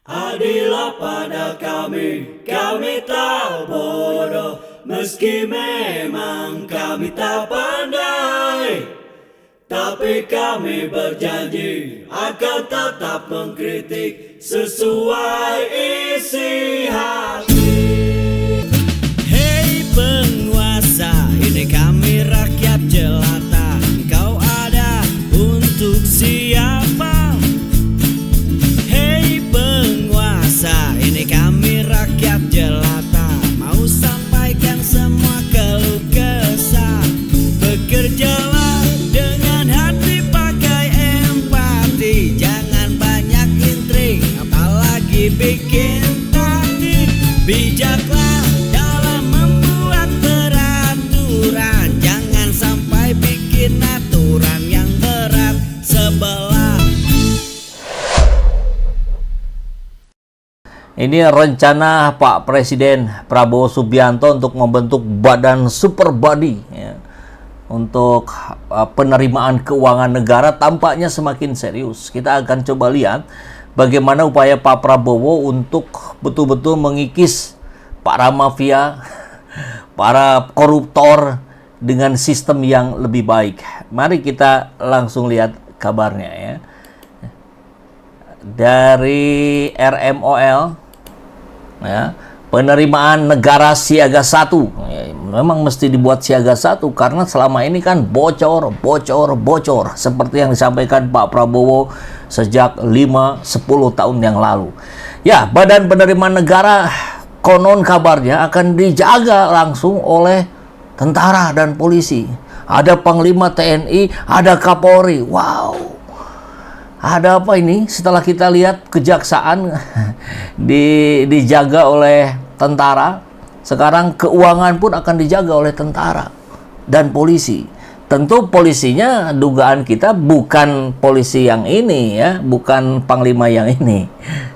Adillah pada kami tak bodoh, meski memang kami tak pandai. Tapi kami berjanji akan tetap mengkritik sesuai isi hati. Hei penguasa, ini kami rakyat jelata. Engkau ada untuk siapa? Ini kami rakyat jelata, mau sampaikan semua keluh kesah. Bekerjalah dengan hati, pakai empati, jangan banyak intrik, apalagi bikin taktik. Bijaklah dalam membuat peraturan, jangan sampai bikin aturan yang berat sebelah. Ini rencana Pak Presiden Prabowo Subianto untuk membentuk badan super body ya, untuk penerimaan keuangan negara tampaknya semakin serius. Kita akan coba lihat bagaimana upaya Pak Prabowo untuk betul-betul mengikis para mafia, para koruptor dengan sistem yang lebih baik. Mari kita langsung lihat kabarnya ya. Dari RMOL ya, penerimaan negara siaga 1 ya, memang mesti dibuat siaga 1 karena selama ini kan bocor seperti yang disampaikan Pak Prabowo sejak 5-10 tahun yang lalu. Ya, badan penerimaan negara konon kabarnya akan dijaga langsung oleh tentara dan polisi. Ada Panglima TNI, ada Kapolri. Wow. Ada apa ini? Setelah kita lihat kejaksaan dijaga oleh tentara, sekarang keuangan pun akan dijaga oleh tentara dan polisi. Tentu polisinya dugaan kita bukan polisi yang ini ya, bukan Panglima yang ini.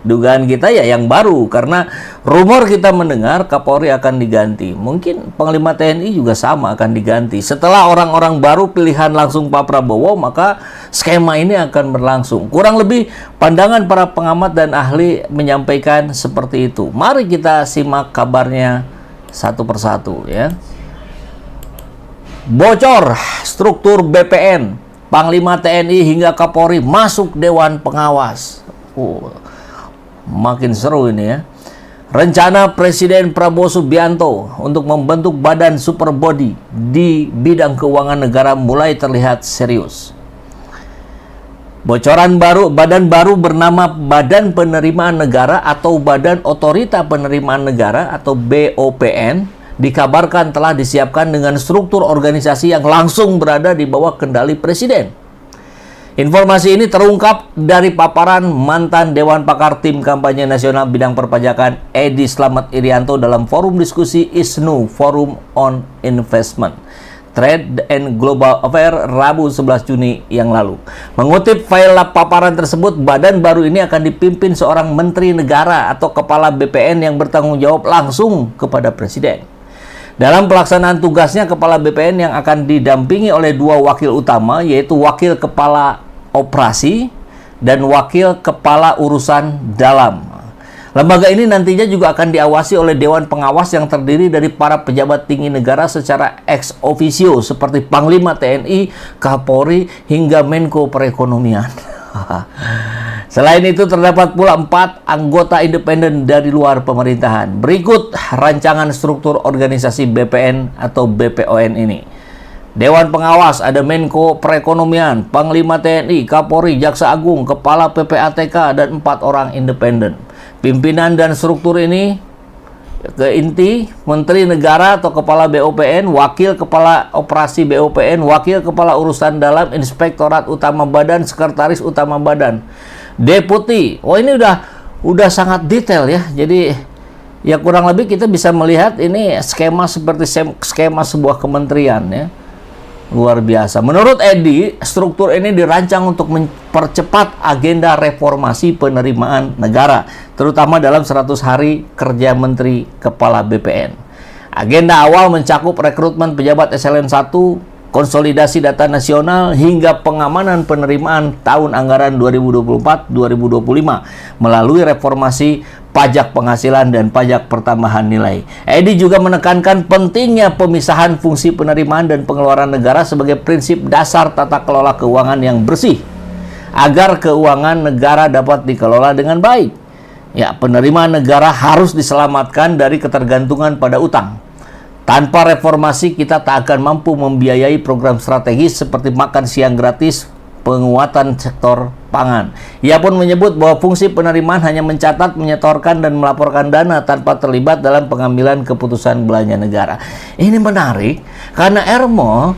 Dugaan kita ya yang baru, karena rumor kita mendengar Kapolri akan diganti. Mungkin Panglima TNI juga sama akan diganti. Setelah orang-orang baru pilihan langsung Pak Prabowo, maka skema ini akan berlangsung. Kurang lebih pandangan para pengamat dan ahli menyampaikan seperti itu. Mari kita simak kabarnya satu persatu ya. Bocor struktur BPN, Panglima TNI hingga Kapolri masuk Dewan Pengawas. Makin seru ini ya. Rencana Presiden Prabowo Subianto untuk membentuk badan super body di bidang keuangan negara mulai terlihat serius. Bocoran badan baru bernama Badan Penerimaan Negara atau Badan Otorita Penerimaan Negara atau BOPN dikabarkan telah disiapkan dengan struktur organisasi yang langsung berada di bawah kendali Presiden. Informasi ini terungkap dari paparan mantan Dewan Pakar Tim Kampanye Nasional Bidang Perpajakan Edi Slamet Irianto dalam forum diskusi ISNU Forum on Investment, Trade and Global Affairs Rabu 11 Juni yang lalu. Mengutip file paparan tersebut, badan baru ini akan dipimpin seorang menteri negara atau kepala BPN yang bertanggung jawab langsung kepada Presiden. Dalam pelaksanaan tugasnya, kepala BPN yang akan didampingi oleh dua wakil utama, yaitu wakil kepala operasi dan wakil kepala urusan dalam. Lembaga ini nantinya juga akan diawasi oleh Dewan Pengawas yang terdiri dari para pejabat tinggi negara secara ex officio seperti Panglima TNI, Kapolri, hingga Menko Perekonomian. Selain itu terdapat pula 4 anggota independen dari luar pemerintahan. Berikut rancangan struktur organisasi BPN atau BPON ini. Dewan Pengawas ada Menko Perekonomian, Panglima TNI, Kapolri, Jaksa Agung, Kepala PPATK, dan 4 orang independen. Pimpinan dan struktur ini ke inti Menteri Negara atau Kepala BOPN, Wakil Kepala Operasi BOPN, Wakil Kepala Urusan Dalam, Inspektorat Utama Badan, Sekretaris Utama Badan, Deputi. Oh, ini udah sangat detail ya. Jadi ya kurang lebih kita bisa melihat ini skema seperti skema sebuah kementerian ya. Luar biasa. Menurut Edi, struktur ini dirancang untuk mempercepat agenda reformasi penerimaan negara, terutama dalam 100 hari kerja Menteri Kepala BPN. Agenda awal mencakup rekrutmen pejabat eselon 1 konsolidasi data nasional, hingga pengamanan penerimaan tahun anggaran 2024-2025 melalui reformasi pajak penghasilan dan pajak pertambahan nilai. Edi juga menekankan pentingnya pemisahan fungsi penerimaan dan pengeluaran negara sebagai prinsip dasar tata kelola keuangan yang bersih, agar keuangan negara dapat dikelola dengan baik. Ya, penerimaan negara harus diselamatkan dari ketergantungan pada utang. Tanpa reformasi, kita tak akan mampu membiayai program strategis seperti makan siang gratis, penguatan sektor pangan. Ia pun menyebut bahwa fungsi penerimaan hanya mencatat, menyetorkan, dan melaporkan dana tanpa terlibat dalam pengambilan keputusan belanja negara. Ini menarik, karena Ermo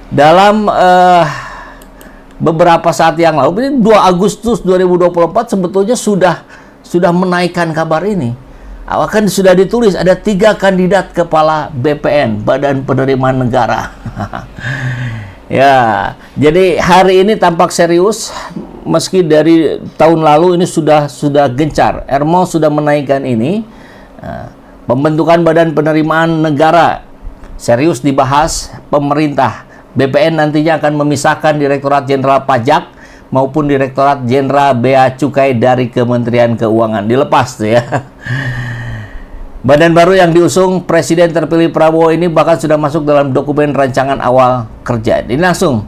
dalam beberapa saat yang lalu, ini 2 Agustus 2024 sebetulnya sudah menaikkan kabar ini. Kan sudah ditulis ada 3 kandidat kepala BPN, Badan Penerimaan Negara. Ya, jadi hari ini tampak serius, meski dari tahun lalu ini sudah gencar. Ermo sudah menaikkan ini. Pembentukan Badan Penerimaan Negara serius dibahas pemerintah. BPN nantinya akan memisahkan Direktorat Jenderal Pajak maupun Direktorat Jenderal Bea Cukai dari Kementerian Keuangan. Dilepas tuh ya. Badan baru yang diusung Presiden terpilih Prabowo ini bahkan sudah masuk dalam dokumen rancangan awal kerja. Ini langsung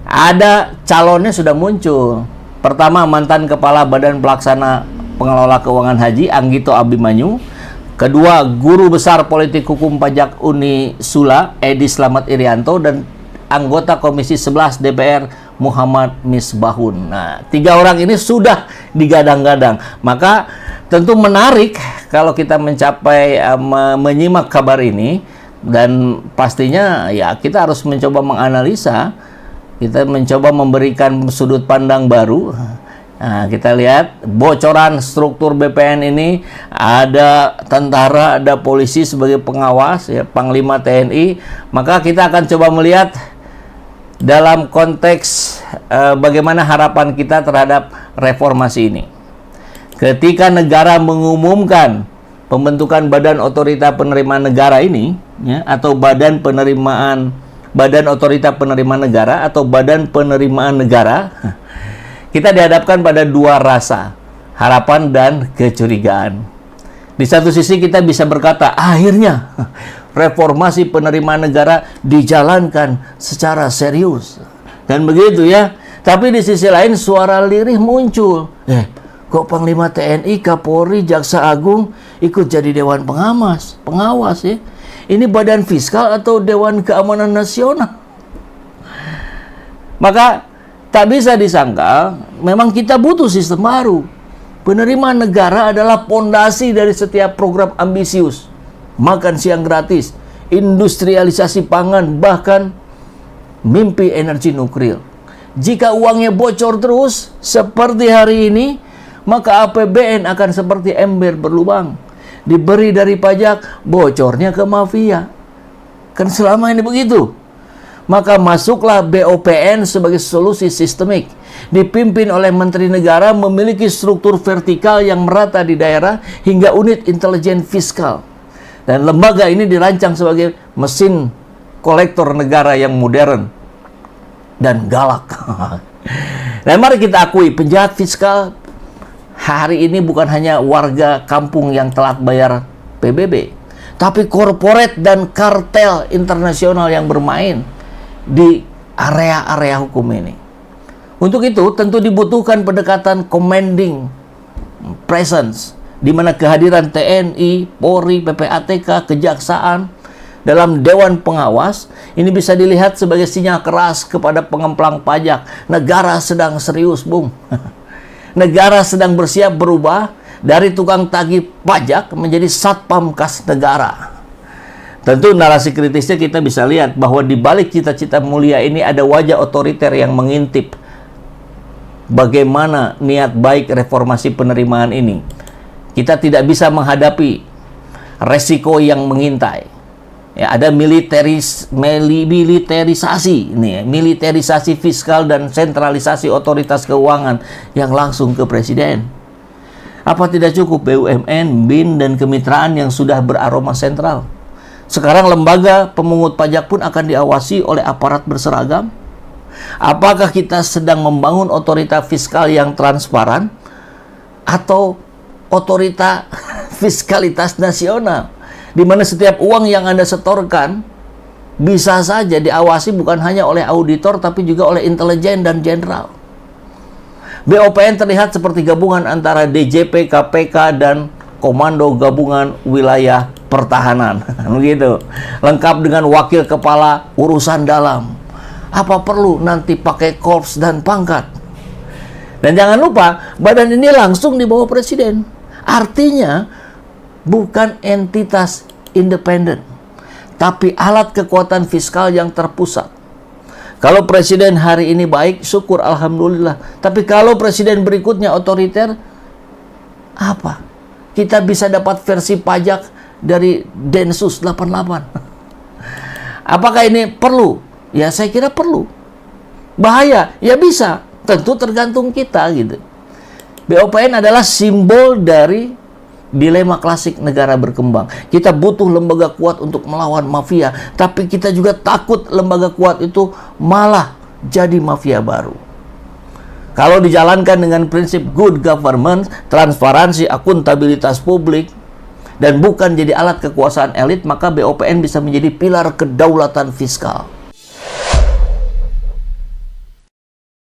ada calonnya sudah muncul. Pertama, mantan Kepala Badan Pelaksana Pengelola Keuangan Haji Anggito Abimanyu. Kedua, Guru Besar Politik Hukum Pajak Uni Sula Edi Slamet Irianto, dan anggota Komisi 11 DPR Muhammad Misbahun. Nah, 3 orang ini sudah digadang-gadang. Maka tentu menarik kalau kita menyimak kabar ini, dan pastinya ya kita harus mencoba menganalisa, kita mencoba memberikan sudut pandang baru. Nah, kita lihat bocoran struktur BPN ini, ada tentara, ada polisi sebagai pengawas, ya, Panglima TNI. Maka kita akan coba melihat dalam konteks bagaimana harapan kita terhadap reformasi ini. Ketika negara mengumumkan pembentukan Badan Otorita Penerimaan Negara ini, ya, atau Badan Otorita Penerimaan Negara atau Badan Penerimaan Negara, kita dihadapkan pada 2 rasa, harapan dan kecurigaan. Di satu sisi kita bisa berkata, akhirnya reformasi penerimaan negara dijalankan secara serius. Dan begitu ya. Tapi di sisi lain suara lirih muncul. Kok Panglima TNI, Kapolri, Jaksa Agung ikut jadi Dewan Pengawas ya? Ini badan fiskal atau Dewan Keamanan Nasional? Maka tak bisa disangka, memang kita butuh sistem baru. Penerimaan negara adalah pondasi dari setiap program ambisius. Makan siang gratis, industrialisasi pangan, bahkan mimpi energi nuklir. Jika uangnya bocor terus seperti hari ini, maka APBN akan seperti ember berlubang. Diberi dari pajak, bocornya ke mafia. Kan selama ini begitu. Maka masuklah BOPN sebagai solusi sistemik. Dipimpin oleh Menteri Negara, memiliki struktur vertikal yang merata di daerah hingga unit intelijen fiskal. Dan lembaga ini dirancang sebagai mesin kolektor negara yang modern dan galak. Dan mari kita akui, penjahat fiskal hari ini bukan hanya warga kampung yang telat bayar PBB, tapi korporat dan kartel internasional yang bermain di area-area hukum ini. Untuk itu tentu dibutuhkan pendekatan commanding presence, di mana kehadiran TNI, Polri, PPATK, Kejaksaan dalam Dewan Pengawas ini bisa dilihat sebagai sinyal keras kepada pengemplang pajak. Negara sedang serius, Bung. Negara sedang bersiap berubah dari tukang tagih pajak menjadi satpam kas negara. Tentu narasi kritisnya kita bisa lihat bahwa di balik cita-cita mulia ini ada wajah otoriter yang mengintip bagaimana niat baik reformasi penerimaan ini. Kita tidak bisa menghadapi resiko yang mengintai. Ya, ada militerisasi nih, militerisasi fiskal dan sentralisasi otoritas keuangan yang langsung ke presiden. Apa tidak cukup BUMN, BIN, dan kemitraan yang sudah beraroma sentral? Sekarang lembaga pemungut pajak pun akan diawasi oleh aparat berseragam. Apakah kita sedang membangun otorita fiskal yang transparan atau otorita fiskalitas nasional, di mana setiap uang yang Anda setorkan bisa saja diawasi bukan hanya oleh auditor tapi juga oleh intelijen dan jenderal. BOPN terlihat seperti gabungan antara DJP, KPK, dan Komando Gabungan Wilayah Pertahanan. Begitu. Lengkap dengan wakil kepala urusan dalam. Apa perlu nanti pakai korps dan pangkat? Dan jangan lupa, badan ini langsung di bawah presiden. Artinya, bukan entitas independen, tapi alat kekuatan fiskal yang terpusat. Kalau presiden hari ini baik, syukur alhamdulillah. Tapi kalau presiden berikutnya otoriter, apa? Kita bisa dapat versi pajak dari Densus 88. Apakah ini perlu? Ya saya kira perlu. Bahaya? Ya bisa. Tentu tergantung kita gitu. BOPN adalah simbol dari dilema klasik negara berkembang. Kita butuh lembaga kuat untuk melawan mafia, tapi kita juga takut lembaga kuat itu malah jadi mafia baru. Kalau dijalankan dengan prinsip good government, transparansi, akuntabilitas publik, dan bukan jadi alat kekuasaan elit, maka BOPN bisa menjadi pilar kedaulatan fiskal.